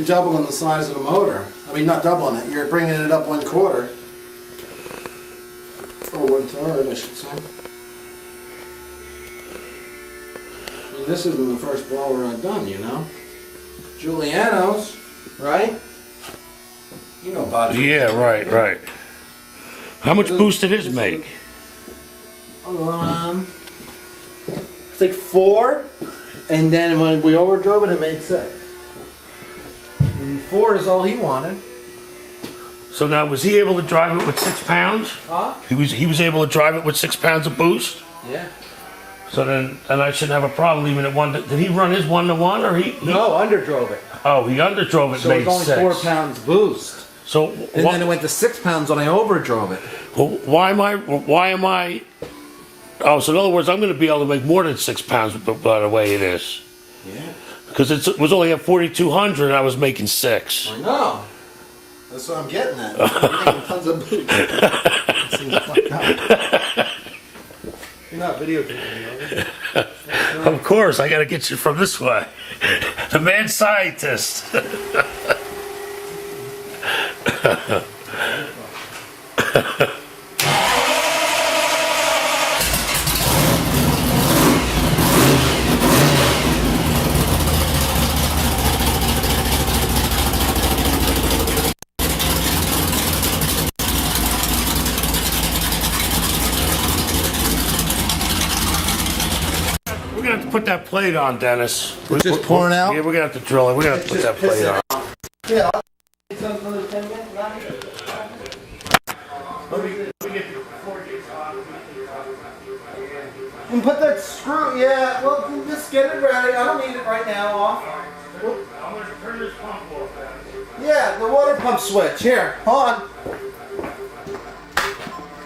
You're doubling the size of the motor. I mean, not doubling it. You're bringing it up 1/4. Or 1/3, I should say. I mean, this isn't the first blower I've done, you know? Giuliano's, right? You know about it. Yeah, right. How much boost did his make? I think 4, and then when we overdrove it made 6. And 4 is all he wanted. So now, was he able to drive it with 6 pounds? Huh? He was able to drive it with 6 pounds of boost? Yeah. So then I shouldn't have a problem leaving it 1 to... Did he run his 1-to-1 or he... No, underdrove it. Oh, he underdrove it, So made it was 6. only 4 pounds boost. So... And then it went to 6 pounds when I overdrove it. Well, why am I... Oh, so in other words, I'm going to be able to make more than 6 pounds by the way it is. Yeah. Because it was only at 4,200 and I was making 6. I know. That's what I'm getting at. You're making tons of boost. It seems fucked up. You're not videotaping me, are you? Of course, I got to get you from this way. The mad scientist. We're gonna have to put that plate on, Dennis. It's just pouring out? Yeah, we're gonna have to drill it. We're gonna have to put that plate on. Yeah. It's another 10 minutes. Let me get the 4 gigs on. And put that screw, yeah, well, just get it ready. I don't need it right now off. I'm gonna turn this pump off. Yeah, the water pump switch. Here, hold on.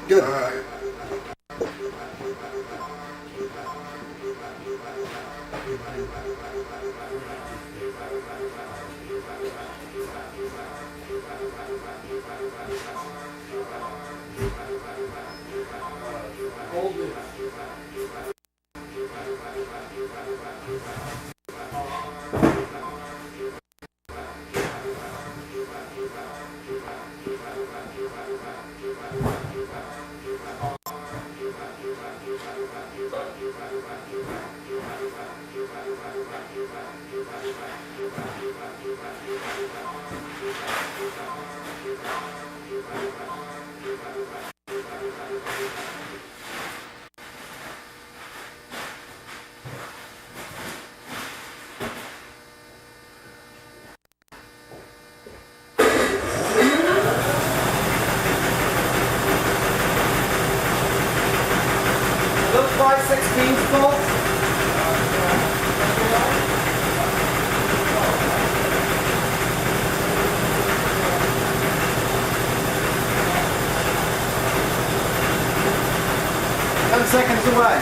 Good. All right. Hold it. Those 5/16 bolts? 10 seconds away.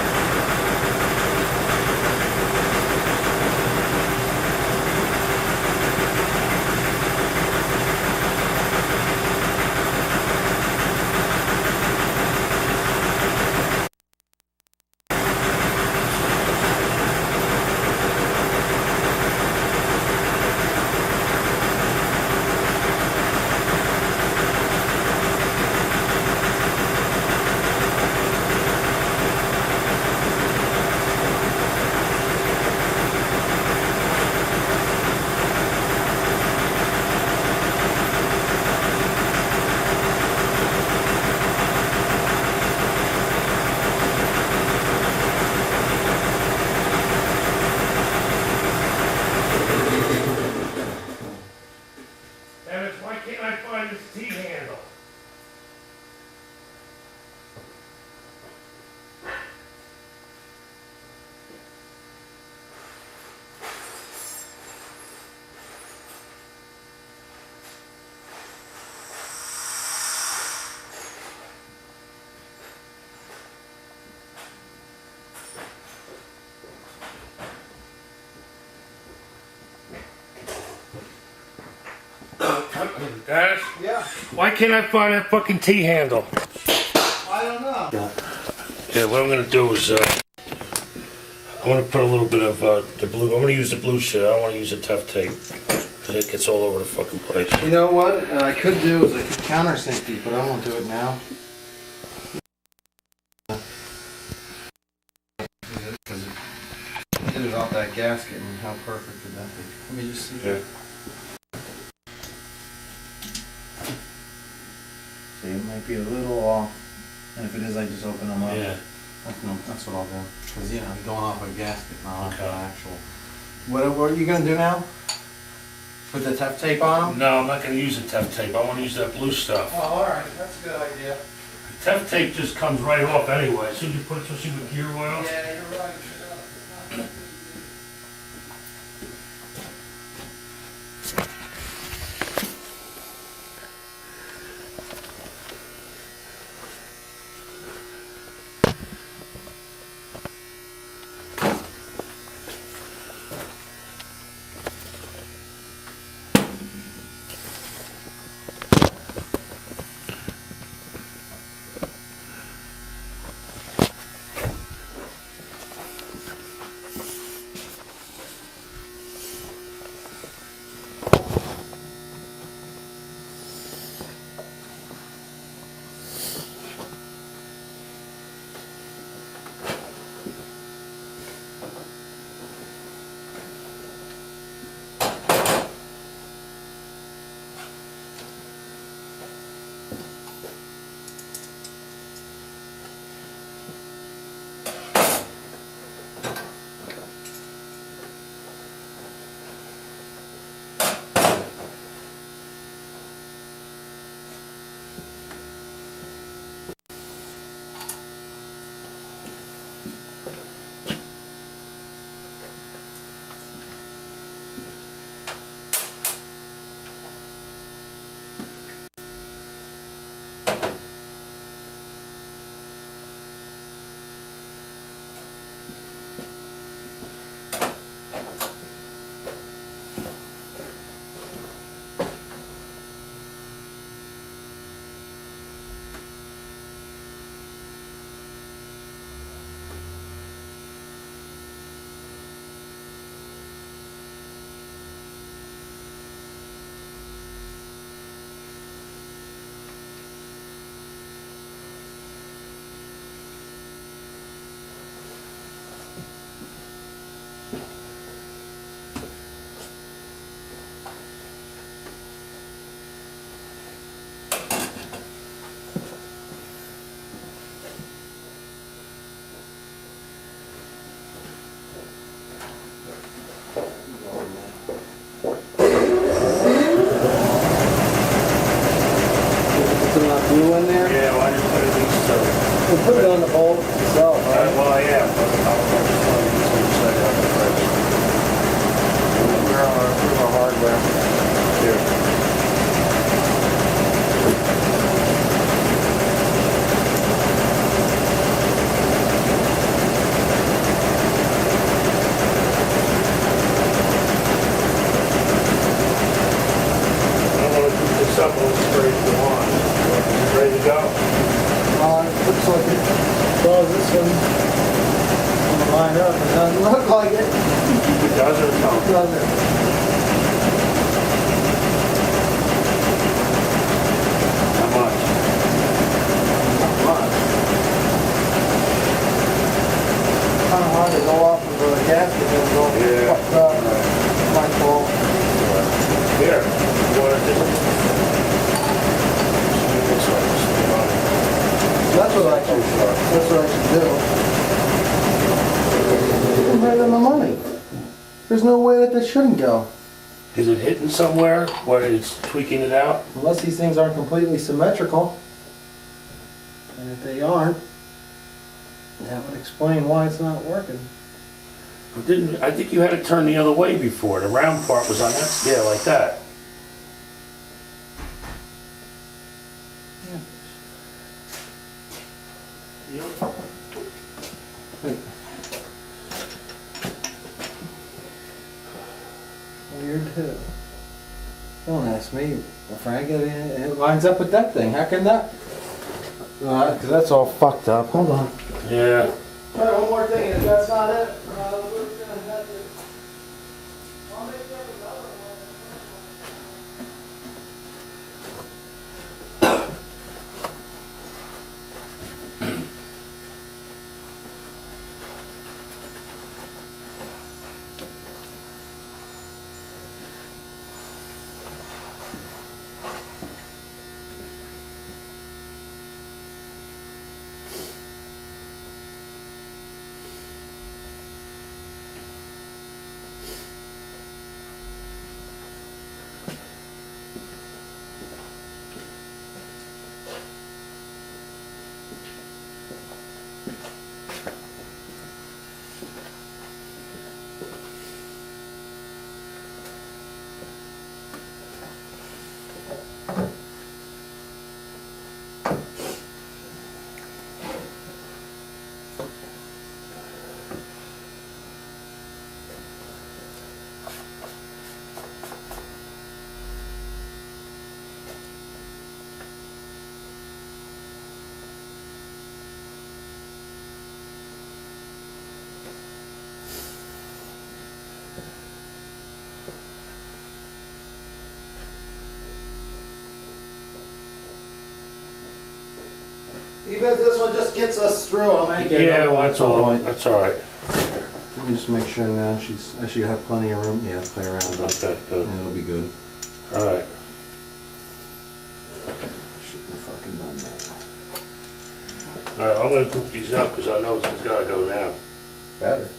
Dennis, why can't I find this T-handle? Dennis? Yeah. Why can't I find that fucking T-handle? I don't know. Yeah, what I'm gonna do is, I'm gonna put a little bit of the blue. I'm gonna use the blue shit. I don't want to use the tough tape. It gets all over the fucking place. You know what I could do is I could countersink these, but I won't do it now. Because it did it off that gasket, and how perfect would that be? Let me just see. Yeah. See, it might be a little off, and if it is, I just open them up. Yeah. That's what I'll do. Because, you know, I'm going off a gasket, not off Okay. an actual. What are you going to do now? Put the Tef tape on them? No, I'm not gonna use the Tef tape. I wanna use that blue stuff. Oh, alright, that's a good idea. Tef tape just comes right off anyway. As soon as you put it, especially with gear oil. Yeah, you're right. Glue in there? Yeah, well, I just put it in so. We'll put it on the bolt itself, right? Well, yeah, but I'll just want to use some set up first. We're on our hardware. Here. I want to keep this up on straight to on. Ready to go? It looks like it does this one. On the line up, it doesn't look like it. It does or no? Does it? How much? Not much. Kind of hard to go off of the gasket and go Yeah. fucked up. My fault. Here. You want to just... That's what I should do. I'm right on the money. There's no way that this shouldn't go. Is it hitting somewhere where it's tweaking it out? Unless these things aren't completely symmetrical. And if they aren't, that would explain why it's not working. I think you had it turned the other way before. The round part was on that, yeah, like that. Weird too. Don't ask me, well, Frank. It lines up with that thing. How can that? Because that's all fucked up. Hold on. Yeah. Try one more thing. If that's not it, we're gonna have to. I'll make up another one. Even if this one just gets us through, I'll make it. Yeah, well, that's all. That's all right. Let me just make sure now she have plenty of room. Yeah, play around. Okay, good. Yeah, it'll be good. All right. Shouldn't have fucking done that. All right, I'm gonna cook these up because I know it's gotta go now. Better.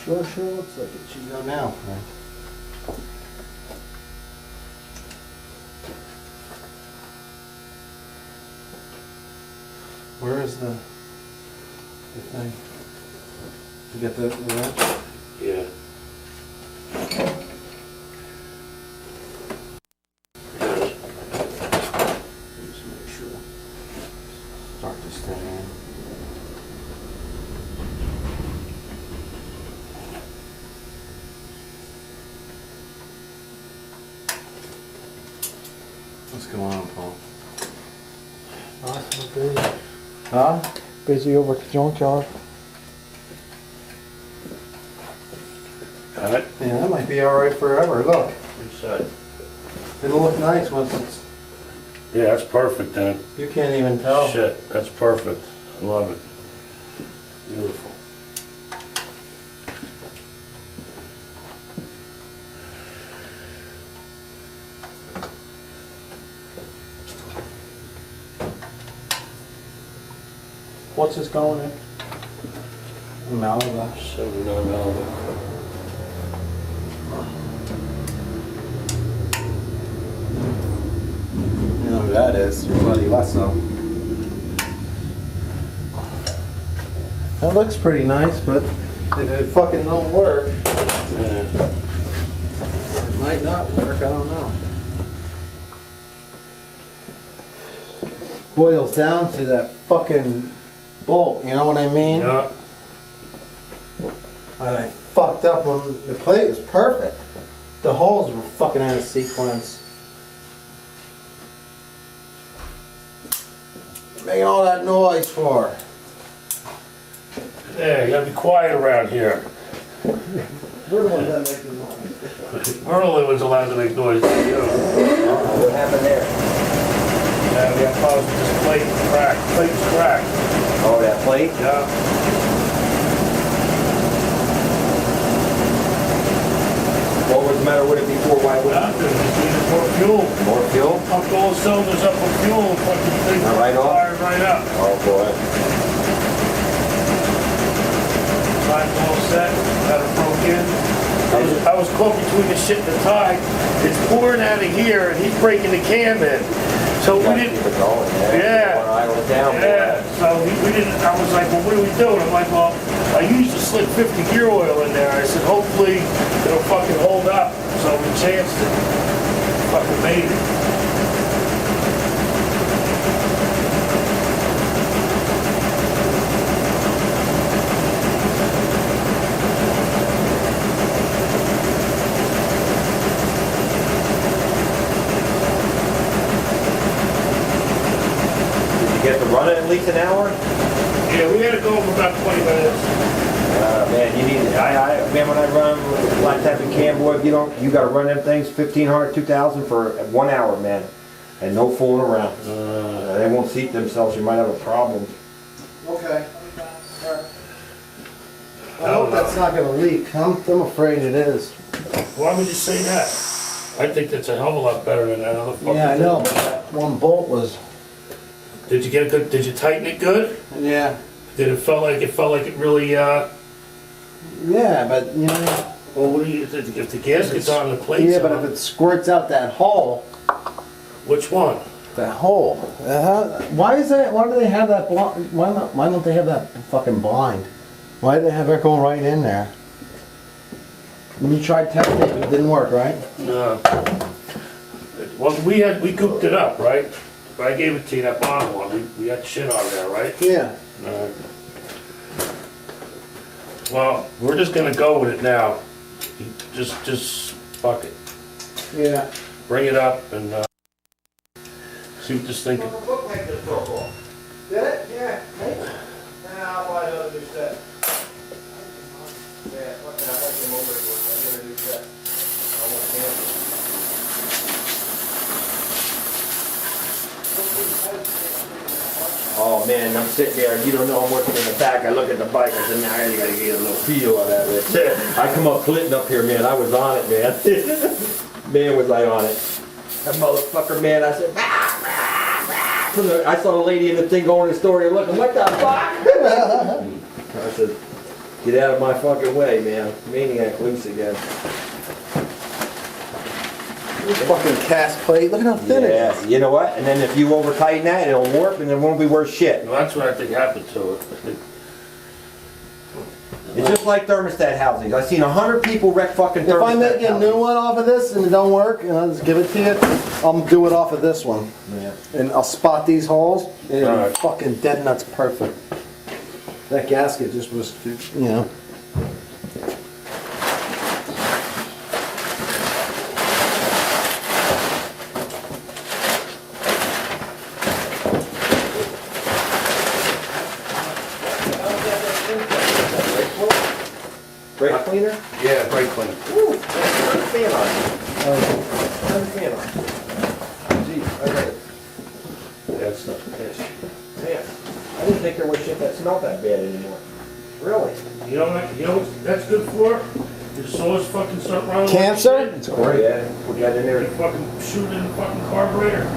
Sure looks like it should go now, Frank. Where is the thing? You get the wrench? Yeah. Just make sure. Start this thing in. What's going on, Paul? Awesome, busy. Huh? Busy over at the junkyard. All right. Yeah, that might be alright forever. Look, Inside. it'll look nice once it's. Yeah, that's perfect then. You can't even tell. Shit, that's perfect. I love it. Beautiful. What's this going in? Malaga. 79 Malibu. You know who that is? Your buddy Lesso. That looks pretty nice, but if it fucking don't work, Yeah. it might not work. I don't know. Boils down to that fucking bolt. You know what I mean? Yeah. And I fucked up when the plate was perfect. The holes were fucking out of sequence. Making all that noise for? Yeah, you gotta be quiet around here. We're the ones that make the noise. We're the only ones allowed to make noise. You know. What happened there? Yeah, we got problems with this plate. Cracked. Plate was cracked. Oh, that plate? Yeah. What was the matter with it before? Why would Yeah, it just needed more fuel. more fuel? Pumped all the cylinders up with fuel and fucking thing Right off? fired right up. Oh boy. Time's all set. Got it broke in. I was caught between the shit and the tide. It's pouring out of here and he's breaking the cam in. So we Gotta didn't. keep it going, Yeah. One idle down, boy. Yeah, so we didn't, I was like, well, what do we do? And I'm like, well, I used the slick 50 gear oil in there. I said, hopefully it'll fucking hold up. So we chanced it. Fucking made it. Did you get to run it at least an hour? Yeah, we had to go for about 20 minutes. Man, you need it. Man, when I run flat tapping cam, boy, if you gotta run them things 1,500, 2,000 for 1 hour, man. And no fooling around. They won't seat themselves, you might have a problem. Okay. I hope that's not gonna leak. I'm afraid it is. Why would you say that? I think that's a hell of a lot better than that other fucking Yeah, I thing. know. But that one bolt was. Did you get it good? Did you tighten it good? Yeah. Did it felt like it really, Yeah, but you know. well, what do you, if the gasket's on the plate, Yeah, but if it squirts out that hole. which one? That hole. Why is that? Why do they have that blind? Why don't they have that fucking blind? Why do they have it going right in there? When you tried testing it, it didn't work, right? No. Well, we cooked it up, right? If I gave it to you, that bottom one, we got shit on there, right? Yeah. Well, we're just gonna go with it now. Just fuck it. Yeah. Bring it up and, see what this thing can. Did it? Yeah. Hey. Nah, I'll buy another new set. Yeah, fucking, I like them over here. I'm gonna do that. I want to Oh man, I'm sitting there, you don't know I'm working in the back, I look at the bike, I said, man, I gotta get a little feel of that bitch. I come up Clinton up here, man, I was on it, man. Man, was I on it. That motherfucker, man, I said, I saw the lady in the thing going in the store and looking, what the fuck? I said, get out of my fucking way, man. Maniac loose again. Fucking cast plate. Look at how thin it Yeah, is. you know what? And then if you over tighten that, it'll warp and it won't be worth shit. Well, that's what I think happened to it. It's just like thermostat housings. I've seen 100 people wreck fucking thermostat If I make a housings. new one off of this and it don't work, and I'll just give it to you, I'll do it off of this one. Yeah. And I'll spot these holes, and it'll be Alright. fucking dead nuts perfect. That gasket just was, you know. Brake cleaner? Yeah, brake clean. Ooh, turn the fan on. Turn the fan on. Gee, I got it. That's not fish. Man, I didn't think there was shit that smelled that bad anymore. Really? You know what that's good for? Your sores fucking start running. Cancer? Like It's Oh, great. yeah, put that in shit. there. You fucking shoot it in the fucking carburetor.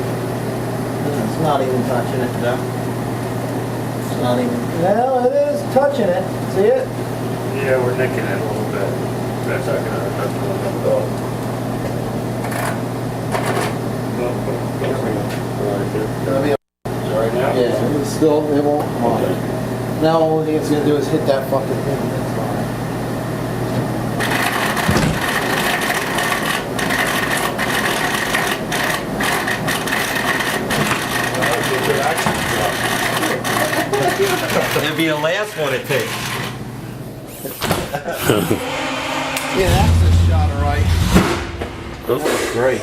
It's not even touching it. No? It's not even. Well, it is touching it. See it? Yeah, we're nicking it a little bit. That's not gonna go. Sorry now? Yeah, it's still, it won't come on. Now, the only thing it's gonna do is hit that fucking thing. That's fine. It'll be the last one it takes. Yeah, that's a shot of right. Great.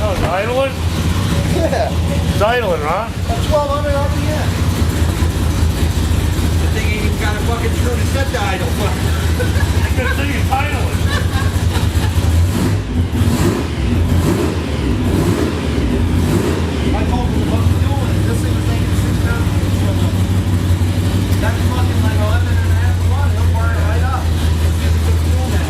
Oh, it's idling? Yeah, It's idling, huh? 1200 RPM. The thing ain't even got a fucking screw to set the idle. Good thing it's idling. I told him what we're doing. This thing was taking 6 pounds. That's fucking like 11 and a half to 1. He'll burn it right up. It's just a good fuel now.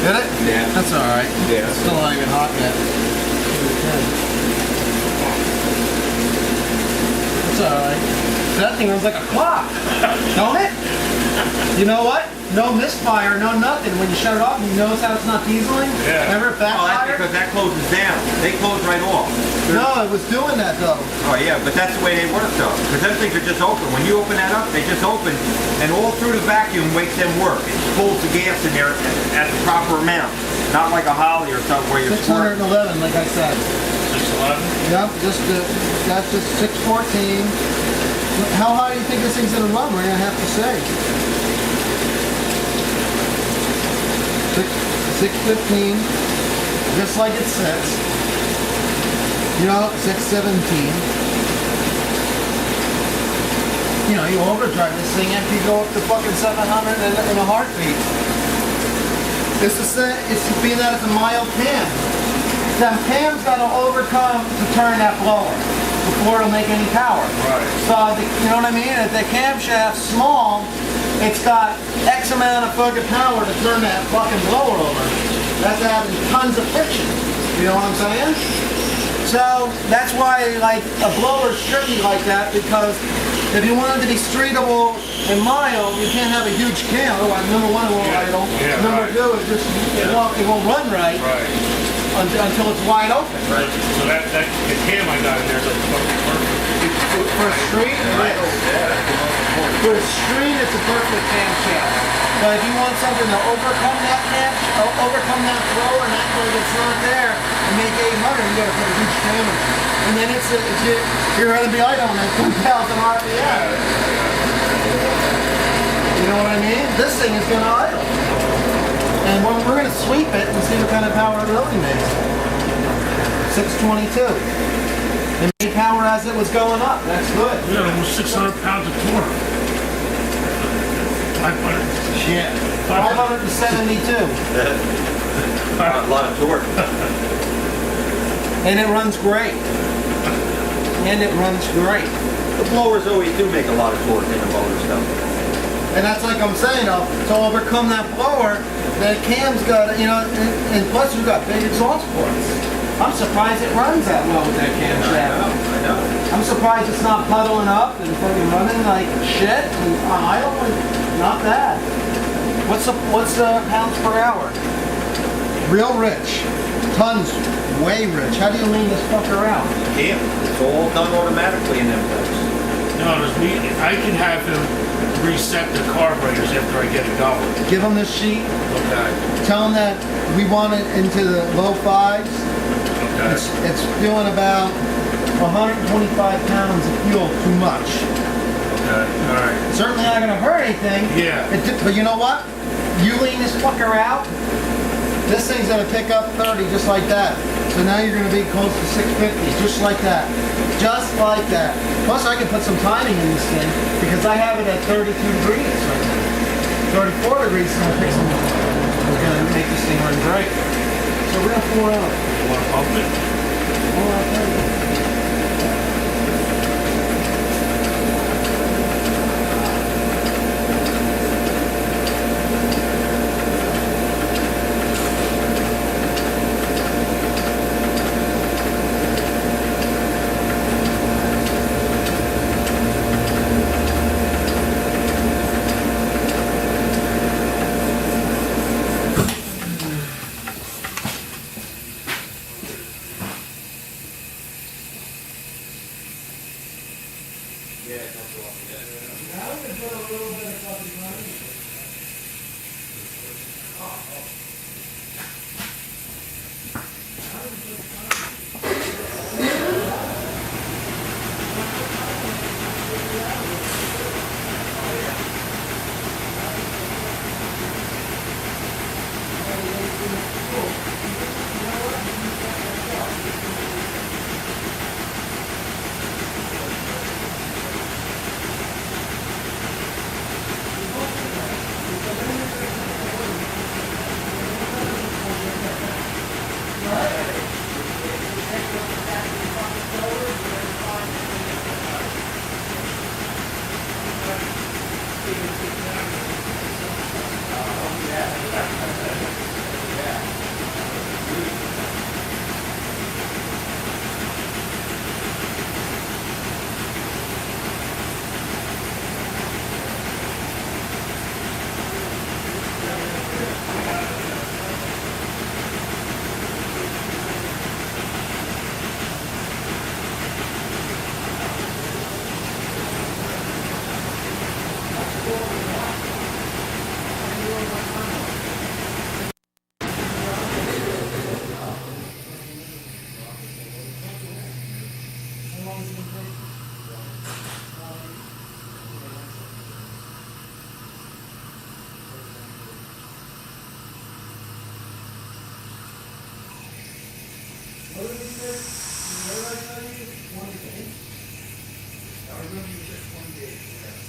Did it? Yeah. That's alright. Yeah. It's still not even hot yet. It's alright. That thing runs like a clock. Don't it? You know what? No misfire, no nothing. When you shut it off, you notice how it's not dieseling? Yeah. Remember if that Oh, that's fire? because that closes down. They close right off. No, it was doing that though. Oh yeah, but that's the way they work though. Because them things are just open. When you open that up, they just open, and all through the vacuum makes them work. It pulls the gas in there at the proper amount. Not like a Holly or something where you're 611, like I said. 611? Yep, that's just 614. How high do you think this thing's gonna run? We're gonna have to say. 615, just like it says. You know, 617. You know, you overdrive this thing after you go up to fucking 700 in a heartbeat. It's being that it's a mild cam. That cam's got to overcome to turn that blower before it'll make any power. Right. So, you know what I mean? If the camshaft's small, it's got X amount of fucking power to turn that fucking blower over. That's adding tons of friction. You know what I'm saying? So that's why like a blower should be like that, because if you want it to be streetable and mild, you can't have a huge cam. Otherwise, number one, it won't idle. Yeah, Number right. two, it won't run right, Right. until it's wide open. Right. So that the cam I got in there is like fucking perfect. For a street, for a street, it's a perfect camshaft. But if you want something to overcome that overcome that flow, and that way it's not there, and make 800, you gotta put a huge cam in it. And then you're gonna be idling at 2,000 RPM. You know what I mean? This thing is gonna idle. And we're gonna sweep it and see what kind of power it really makes. 622. It made power as it was going up. That's good. We got almost 600 pounds of torque. 500. Shit. 572. a lot of torque. And it runs great. And it runs great. The blowers always do make a lot of torque in the motor stuff. And that's like I'm saying, to overcome that blower, the cam's got, you know, and plus you've got big exhaust ports. I'm surprised it runs that well with that camshaft. I know. I'm surprised it's not puddling up and fucking running like shit. And idle, not bad. What's the pounds per hour? Real rich. Tons. Way rich. How do you lean this fucker out? Yeah, it's all done automatically in them things. No, I can have him reset the carburetors after I get it going. Give them this sheet. Okay. Tell them that we want it into the low fives. Okay. It's doing about 125 pounds of fuel too much. Okay. All right. Certainly not going to hurt anything. Yeah. But you know what? You lean this fucker out, this thing's going to pick up 30 just like that. So now you're going to be close to 650, just like that. Just like that. Plus I can put some timing in this thing because I have it at 32 degrees right now. 34 degrees is going to pick some, is going to make this thing run great. So we're going to pour out. You want to pump it? Oh, I'll tell you. I remember you said 28.